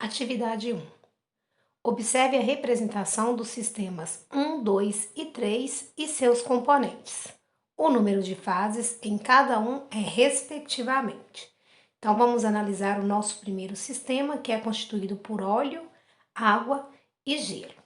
Atividade 1. Observe a representação dos sistemas 1, 2 e 3 e seus componentes. O número de fases em cada um é respectivamente. Então, vamos analisar o nosso primeiro sistema, que é constituído por óleo, água e gelo.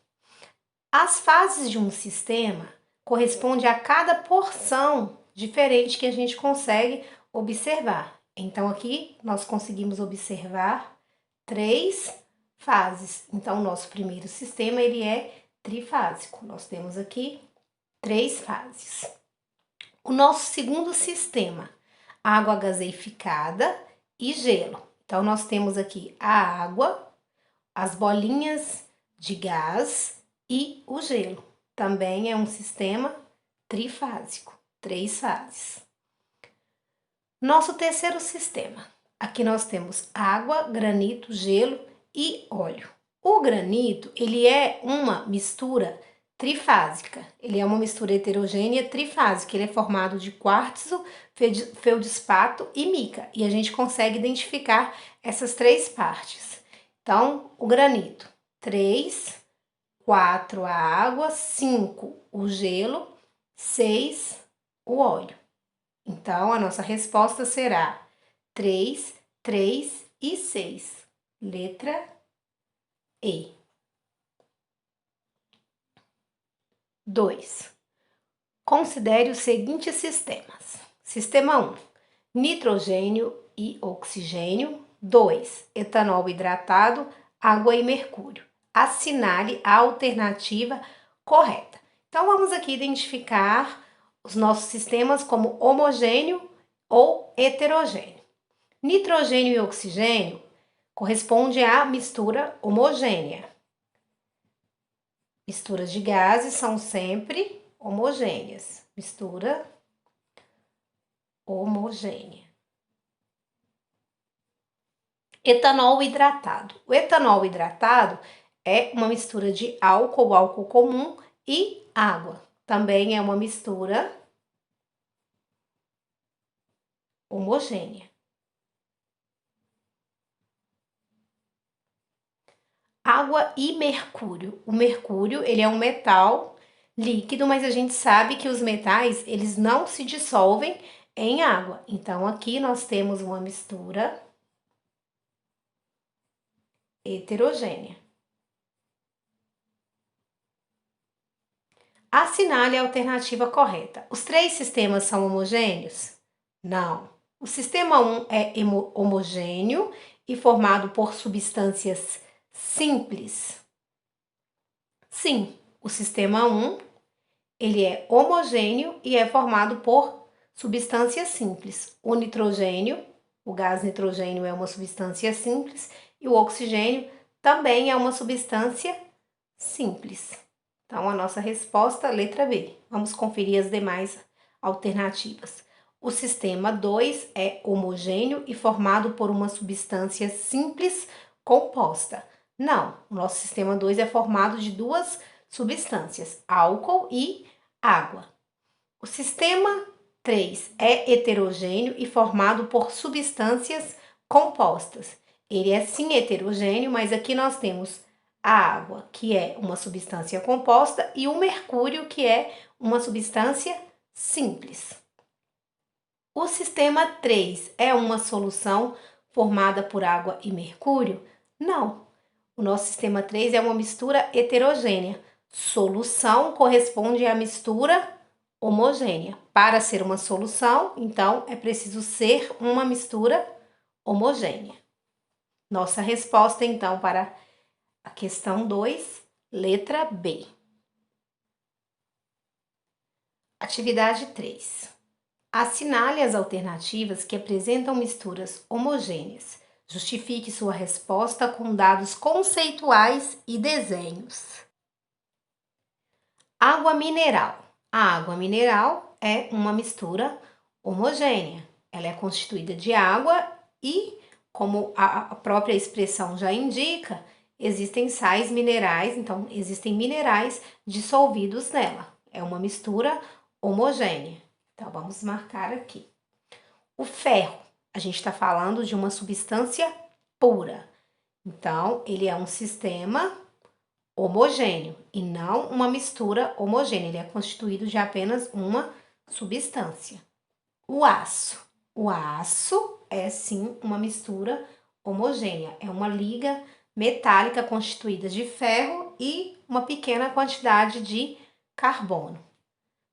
As fases de um sistema correspondem a cada porção diferente que a gente consegue observar. Então, aqui nós conseguimos observar 3 fases. Então, o nosso primeiro sistema, ele é trifásico. Nós temos aqui 3 fases. O nosso segundo sistema, água gaseificada e gelo. Então, nós temos aqui a água, as bolinhas de gás e o gelo. Também é um sistema trifásico, 3 fases. Nosso terceiro sistema, aqui nós temos água, granito, gelo e óleo. O granito, ele é uma mistura trifásica, ele é uma mistura heterogênea trifásica, ele é formado de quartzo, feldespato e mica, e a gente consegue identificar essas 3 partes. Então, o granito, 3, 4 a água, 5 o gelo, 6 o óleo. Então, a nossa resposta será 3, 3 e 6. Letra E. 2. Considere os seguintes sistemas. Sistema 1, nitrogênio e oxigênio. 2, etanol hidratado, água e mercúrio. Assinale a alternativa correta. Então, vamos aqui identificar os nossos sistemas como homogêneo ou heterogêneo. Nitrogênio e oxigênio corresponde à mistura homogênea. Misturas de gases são sempre homogêneas. Mistura homogênea. Etanol hidratado. O etanol hidratado é uma mistura de álcool comum e água. Também é uma mistura homogênea. Água e mercúrio. O mercúrio, ele é um metal líquido, mas a gente sabe que os metais, eles não se dissolvem em água. Então, aqui nós temos uma mistura heterogênea. Assinale a alternativa correta. Os 3 sistemas são homogêneos? Não. O sistema 1 é homogêneo e formado por substâncias simples. Sim, o sistema 1, ele é homogêneo e é formado por substâncias simples. O nitrogênio, o gás nitrogênio é uma substância simples e o oxigênio também é uma substância simples. Então, a nossa resposta, letra B. Vamos conferir as demais alternativas. O sistema 2 é homogêneo e formado por uma substância simples composta. Não, o nosso sistema 2 é formado de 2 substâncias, álcool e água. O sistema 3 é heterogêneo e formado por substâncias compostas. Ele é sim heterogêneo, mas aqui nós temos a água, que é uma substância composta, e o mercúrio, que é uma substância simples. O sistema 3 é uma solução formada por água e mercúrio? Não. O nosso sistema 3 é uma mistura heterogênea. Solução corresponde à mistura homogênea. Para ser uma solução, então, é preciso ser uma mistura homogênea. Nossa resposta, então, para a questão 2, letra B. Atividade 3. Assinale as alternativas que apresentam misturas homogêneas. Justifique sua resposta com dados conceituais e desenhos. Água mineral. A água mineral é uma mistura homogênea. Ela é constituída de água e, como a própria expressão já indica, existem sais minerais, então existem minerais dissolvidos nela. É uma mistura homogênea. Então, vamos marcar aqui. O ferro, a gente está falando de uma substância pura. Então, ele é um sistema homogêneo e não uma mistura homogênea. Ele é constituído de apenas uma substância. O aço. O aço é sim uma mistura homogênea. É uma liga metálica constituída de ferro e uma pequena quantidade de carbono.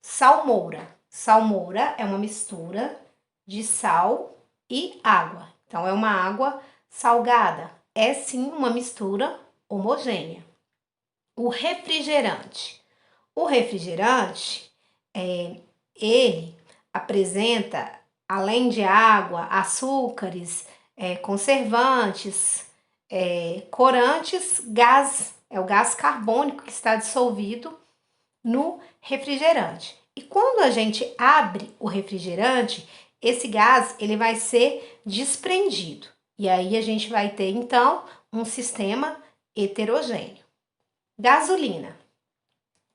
Salmoura. Salmoura é uma mistura de sal e água. Então, é uma água salgada. É sim uma mistura homogênea. O refrigerante. O refrigerante, ele apresenta, além de água, açúcares, conservantes, corantes, gás. É o gás carbônico que está dissolvido no refrigerante. E quando a gente abre o refrigerante, esse gás ele vai ser desprendido. E aí a gente vai ter então um sistema heterogêneo. Gasolina.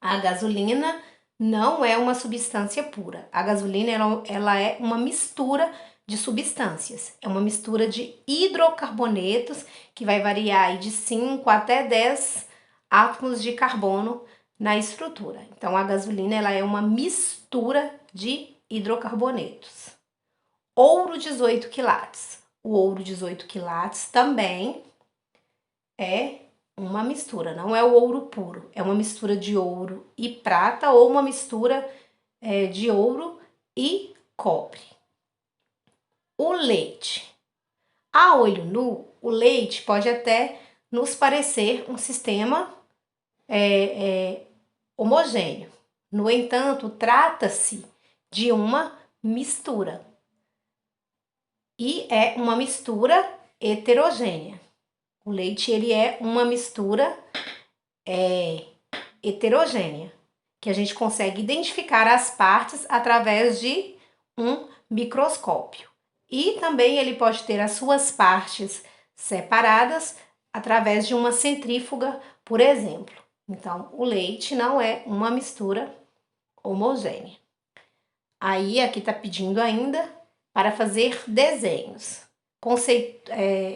A gasolina não é uma substância pura. A gasolina ela é uma mistura de substâncias. É uma mistura de hidrocarbonetos que vai variar aí de 5 até 10 átomos de carbono na estrutura. Então a gasolina ela é uma mistura de hidrocarbonetos. Ouro 18 quilates. O ouro 18 quilates também é uma mistura, não é o ouro puro, é uma mistura de ouro e prata ou uma mistura de ouro e cobre. O leite. A olho nu, o leite pode até nos parecer um sistema homogêneo. No entanto, trata-se de uma mistura e é uma mistura heterogênea. O leite ele é uma mistura heterogênea, que a gente consegue identificar as partes através de um microscópio. E também ele pode ter as suas partes separadas através de uma centrífuga, por exemplo. Então, o leite não é uma mistura homogênea. Aí, aqui está pedindo ainda para fazer desenhos.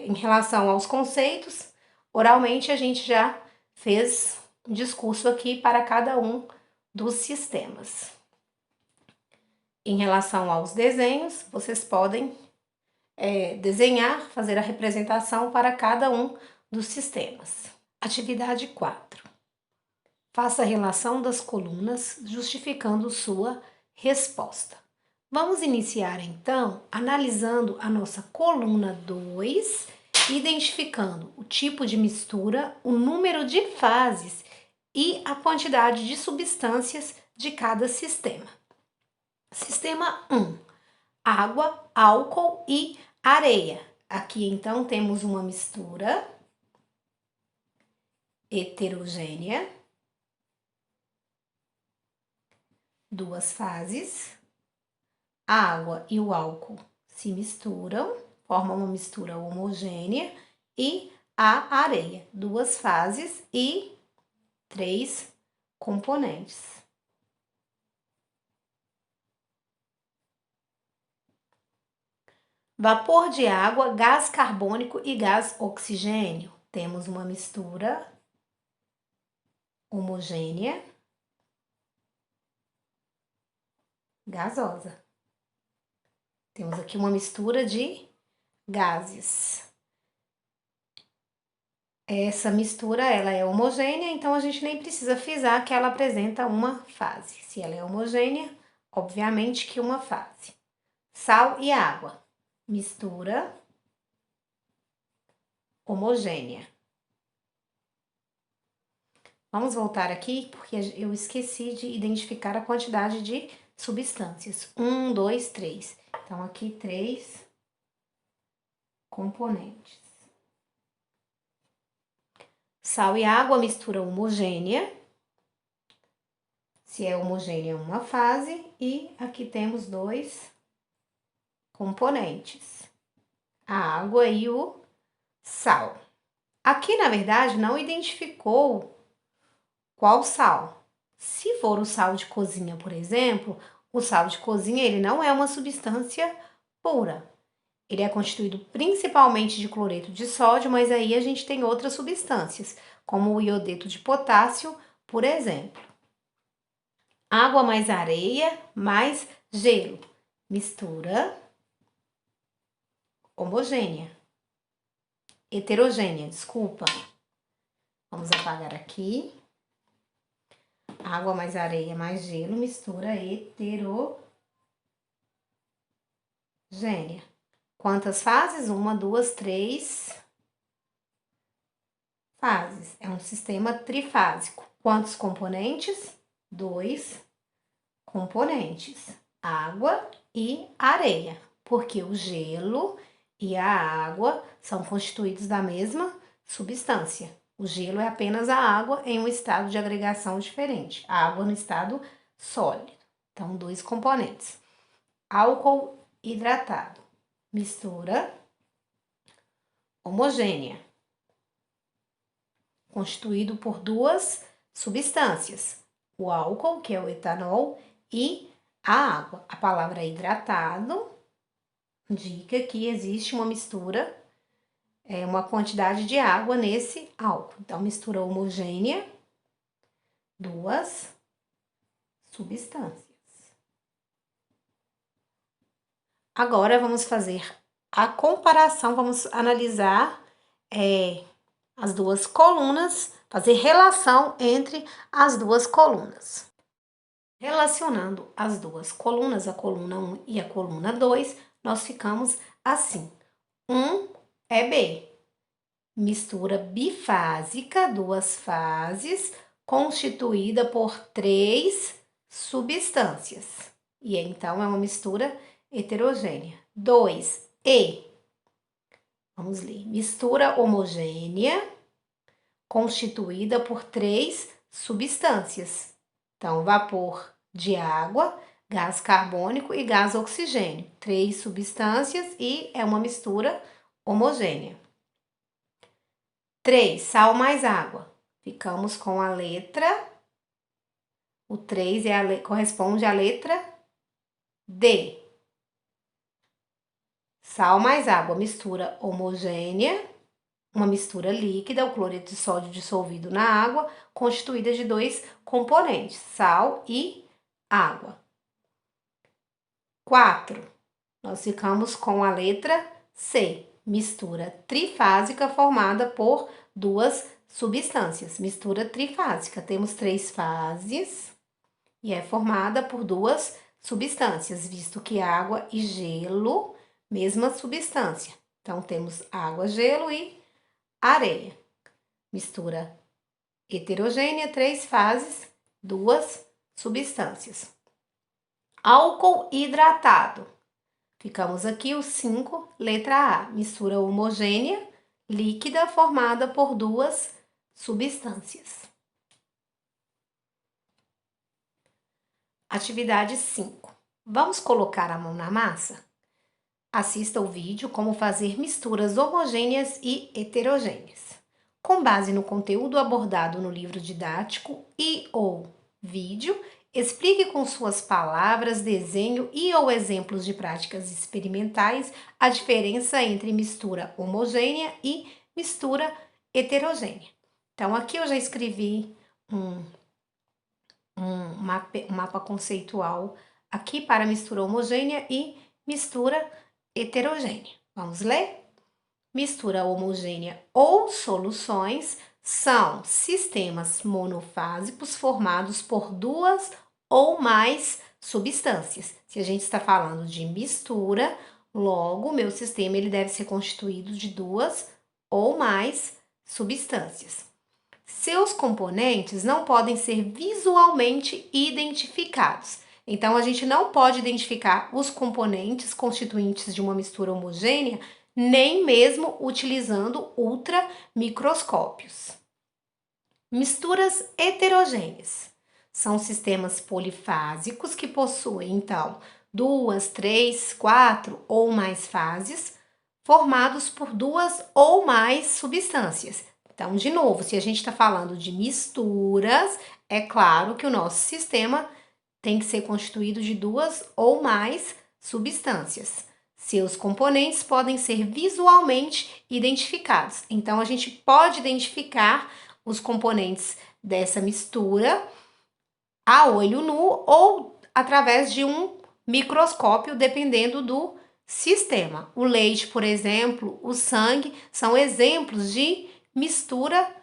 Em relação aos conceitos, oralmente a gente já fez um discurso aqui para cada um dos sistemas. Em relação aos desenhos, vocês podem desenhar, fazer a representação para cada um dos sistemas. Atividade 4. Faça a relação das colunas, justificando sua resposta. Vamos iniciar então analisando a nossa coluna 2, identificando o tipo de mistura, o número de fases e a quantidade de substâncias de cada sistema. Sistema 1, água, álcool e areia. Aqui então temos uma mistura heterogênea, duas fases. A água e o álcool se misturam, formam uma mistura homogênea, e a areia, duas fases e 3 componentes. Vapor de água, gás carbônico e gás oxigênio. Temos uma mistura homogênea, gasosa. Temos aqui uma mistura de gases. Essa mistura ela é homogênea, então a gente nem precisa frisar que ela apresenta uma fase. Se ela é homogênea, obviamente que uma fase. Sal e água. Mistura homogênea. Vamos voltar aqui, porque eu esqueci de identificar a quantidade de substâncias. 1, 2, 3. Então, aqui 3 componentes. Sal e água, mistura homogênea. Se é homogênea, uma fase. E aqui temos 2 componentes. A água e o sal. Aqui, na verdade, não identificou qual sal. Se for o sal de cozinha, por exemplo, o sal de cozinha ele não é uma substância pura. Ele é constituído principalmente de cloreto de sódio, mas aí a gente tem outras substâncias, como o iodeto de potássio, por exemplo. Água mais areia mais gelo. Mistura homogênea. Heterogênea, desculpa. Vamos apagar aqui. Água mais areia mais gelo, mistura heterogênea. Quantas fases? 1, 2, 3 fases. É um sistema trifásico. Quantos componentes? 2 componentes. Água e areia. Porque o gelo e a água são constituídos da mesma substância. O gelo é apenas a água em um estado de agregação diferente. A água no estado sólido. Então, 2 componentes. Álcool hidratado. Mistura homogênea. Constituído por 2 substâncias. O álcool, que é o etanol, e a água. A palavra hidratado indica que existe uma mistura, uma quantidade de água nesse álcool. Então, mistura homogênea, 2 substâncias. Agora, vamos fazer a comparação, vamos analisar as duas colunas, fazer relação entre as duas colunas. Relacionando as duas colunas, a coluna 1 e a coluna 2, nós ficamos assim. 1 é B, mistura bifásica, 2 fases, constituída por 3 substâncias. E então é uma mistura heterogênea. 2, E. Vamos ler. Mistura homogênea, constituída por 3 substâncias. Então, vapor de água, gás carbônico e gás oxigênio. 3 substâncias e é uma mistura homogênea. 3, sal mais água. Ficamos com a letra. O 3 corresponde à letra D. Sal mais água, mistura homogênea, uma mistura líquida, o cloreto de sódio dissolvido na água, constituída de 2 componentes, sal e água. 4, nós ficamos com a letra C, mistura trifásica formada por 2 substâncias. Mistura trifásica, temos 3 fases e é formada por 2 substâncias, visto que água e gelo, mesma substância. Então, temos água, gelo e areia. Mistura heterogênea, 3 fases, 2 substâncias. Álcool hidratado. Ficamos aqui o 5, letra A. Mistura homogênea, líquida, formada por 2 substâncias. Atividade 5. Vamos colocar a mão na massa? Assista o vídeo Como fazer misturas homogêneas e heterogêneas. Com base no conteúdo abordado no livro didático e ou vídeo, explique com suas palavras, desenho e ou exemplos de práticas experimentais a diferença entre mistura homogênea e mistura heterogênea. Então, aqui eu já escrevi um mapa conceitual aqui para mistura homogênea e mistura heterogênea. Vamos ler? Mistura homogênea ou soluções são sistemas monofásicos formados por 2 ou mais substâncias. Se a gente está falando de mistura, logo o meu sistema ele deve ser constituído de 2 ou mais substâncias. Seus componentes não podem ser visualmente identificados. Então, a gente não pode identificar os componentes constituintes de uma mistura homogênea, nem mesmo utilizando ultramicroscópios. Misturas heterogêneas são sistemas polifásicos que possuem, então, 2, 3, 4 ou mais fases, formados por 2 ou mais substâncias. Então, de novo, se a gente está falando de misturas, é claro que o nosso sistema tem que ser constituído de 2 ou mais substâncias. Seus componentes podem ser visualmente identificados. Então, a gente pode identificar os componentes dessa mistura a olho nu ou através de um microscópio, dependendo do sistema. O leite, por exemplo, o sangue são exemplos de mistura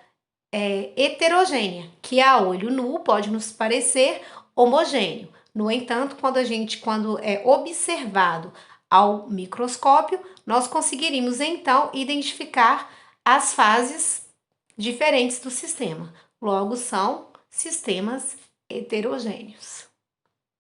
heterogênea, que a olho nu pode nos parecer homogêneo. No entanto, quando é observado ao microscópio, nós conseguiríamos então identificar as fases diferentes do sistema. Logo, são sistemas heterogêneos.